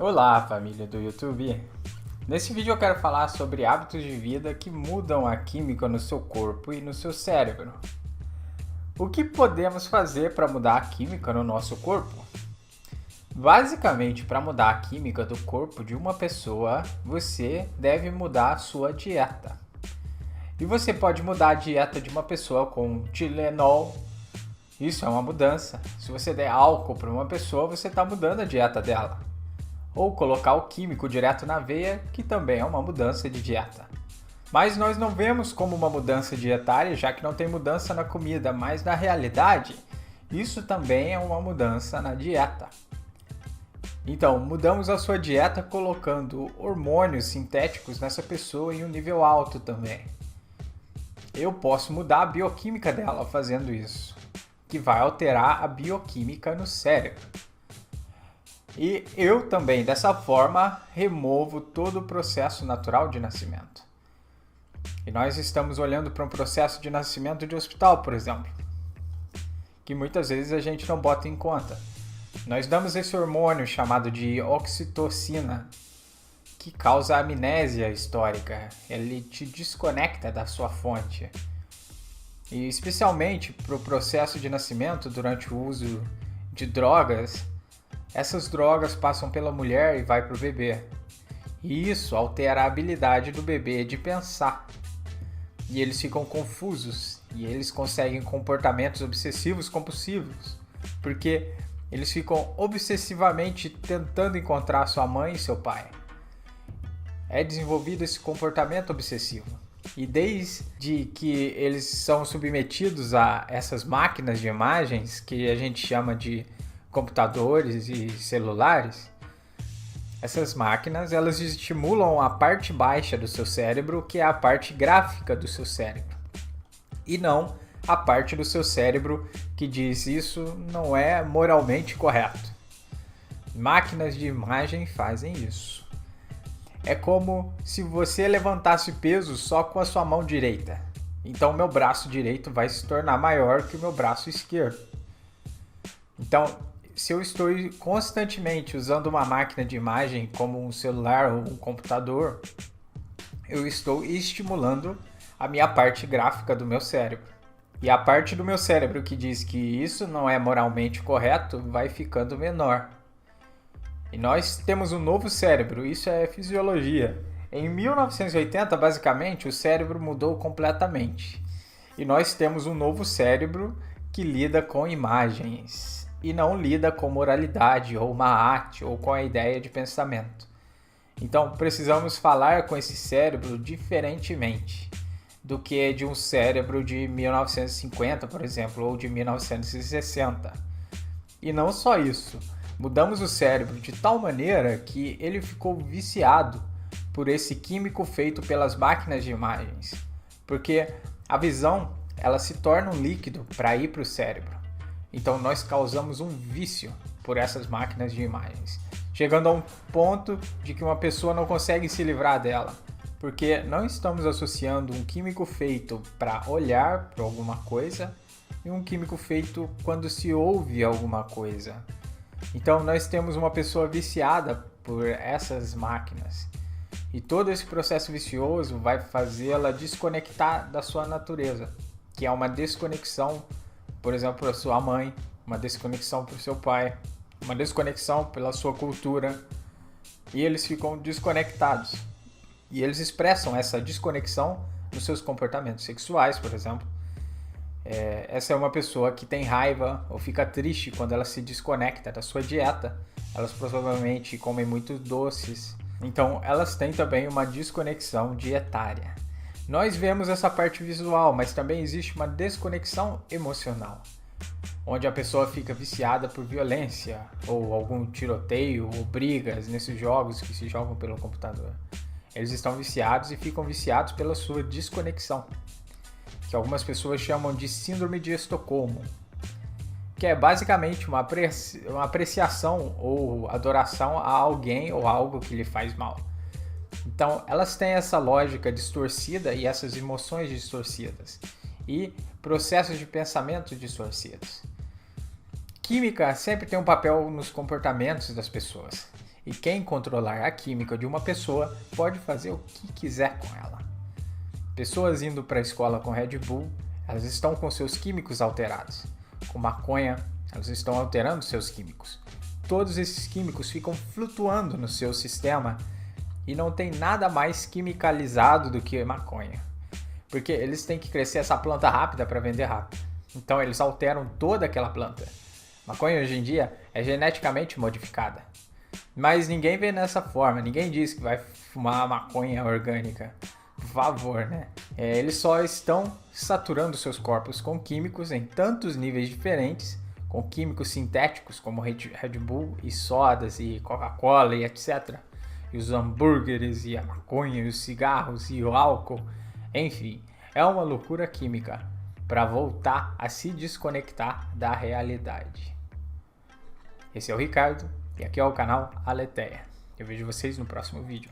Olá, família do YouTube! Nesse vídeo eu quero falar sobre hábitos de vida que mudam a química no seu corpo e no seu cérebro. O que podemos fazer para mudar a química no nosso corpo? Basicamente, para mudar a química do corpo de uma pessoa, você deve mudar a sua dieta. E você pode mudar a dieta de uma pessoa com Tilenol. Isso é uma mudança. Se você der álcool para uma pessoa, você está mudando a dieta dela. Ou colocar o químico direto na veia, que também é uma mudança de dieta. Mas nós não vemos como uma mudança dietária, já que não tem mudança na comida, mas na realidade, isso também é uma mudança na dieta. Então, mudamos a sua dieta colocando hormônios sintéticos nessa pessoa em um nível alto também. Eu posso mudar a bioquímica dela fazendo isso, que vai alterar a bioquímica no cérebro. E eu também, dessa forma, removo todo o processo natural de nascimento. E nós estamos olhando para um processo de nascimento de hospital, por exemplo, que muitas vezes a gente não bota em conta. Nós damos esse hormônio chamado de oxitocina, que causa amnésia histórica. Ele te desconecta da sua fonte. E especialmente para o processo de nascimento, durante o uso de drogas, essas drogas passam pela mulher e vai para o bebê. E isso altera a habilidade do bebê de pensar. E eles ficam confusos e eles conseguem comportamentos obsessivos compulsivos, porque eles ficam obsessivamente tentando encontrar sua mãe e seu pai. É desenvolvido esse comportamento obsessivo. E desde que eles são submetidos a essas máquinas de imagens, que a gente chama de computadores e celulares, essas máquinas elas estimulam a parte baixa do seu cérebro, que é a parte gráfica do seu cérebro, e não a parte do seu cérebro que diz isso não é moralmente correto. Máquinas de imagem fazem isso. É como se você levantasse peso só com a sua mão direita. Então meu braço direito vai se tornar maior que o meu braço esquerdo. Então, se eu estou constantemente usando uma máquina de imagem como um celular ou um computador, eu estou estimulando a minha parte gráfica do meu cérebro. E a parte do meu cérebro que diz que isso não é moralmente correto vai ficando menor. E nós temos um novo cérebro, isso é fisiologia. Em 1980, basicamente, o cérebro mudou completamente. E nós temos um novo cérebro que lida com imagens e não lida com moralidade ou uma arte ou com a ideia de pensamento. Então precisamos falar com esse cérebro diferentemente do que de um cérebro de 1950, por exemplo, ou de 1960. E não só isso, mudamos o cérebro de tal maneira que ele ficou viciado por esse químico feito pelas máquinas de imagens, porque a visão ela se torna um líquido para ir para o cérebro. Então nós causamos um vício por essas máquinas de imagens, chegando a um ponto de que uma pessoa não consegue se livrar dela, porque não estamos associando um químico feito para olhar para alguma coisa e um químico feito quando se ouve alguma coisa. Então nós temos uma pessoa viciada por essas máquinas. E todo esse processo vicioso vai fazê-la desconectar da sua natureza, que é uma desconexão, por exemplo, para sua mãe, uma desconexão para o seu pai, uma desconexão pela sua cultura. E eles ficam desconectados. E eles expressam essa desconexão nos seus comportamentos sexuais, por exemplo. Essa é uma pessoa que tem raiva ou fica triste quando ela se desconecta da sua dieta. Elas provavelmente comem muitos doces. Então, elas têm também uma desconexão dietária. Nós vemos essa parte visual, mas também existe uma desconexão emocional, onde a pessoa fica viciada por violência, ou algum tiroteio, ou brigas nesses jogos que se jogam pelo computador. Eles estão viciados e ficam viciados pela sua desconexão, que algumas pessoas chamam de síndrome de Estocolmo, que é basicamente uma apreciação ou adoração a alguém ou algo que lhe faz mal. Então, elas têm essa lógica distorcida e essas emoções distorcidas e processos de pensamento distorcidos. Química sempre tem um papel nos comportamentos das pessoas. E quem controlar a química de uma pessoa pode fazer o que quiser com ela. Pessoas indo para a escola com Red Bull, elas estão com seus químicos alterados. Com maconha, elas estão alterando seus químicos. Todos esses químicos ficam flutuando no seu sistema e não tem nada mais quimicalizado do que maconha. Porque eles têm que crescer essa planta rápida para vender rápido. Então eles alteram toda aquela planta. Maconha hoje em dia é geneticamente modificada. Mas ninguém vê dessa forma, ninguém diz que vai fumar maconha orgânica. Por favor, né? Eles só estão saturando seus corpos com químicos em tantos níveis diferentes, com químicos sintéticos como Red Bull e sodas e Coca-Cola e etc. E os hambúrgueres e a maconha e os cigarros e o álcool. Enfim, é uma loucura química para voltar a se desconectar da realidade. Esse é o Ricardo e aqui é o canal Aletheia. Eu vejo vocês no próximo vídeo.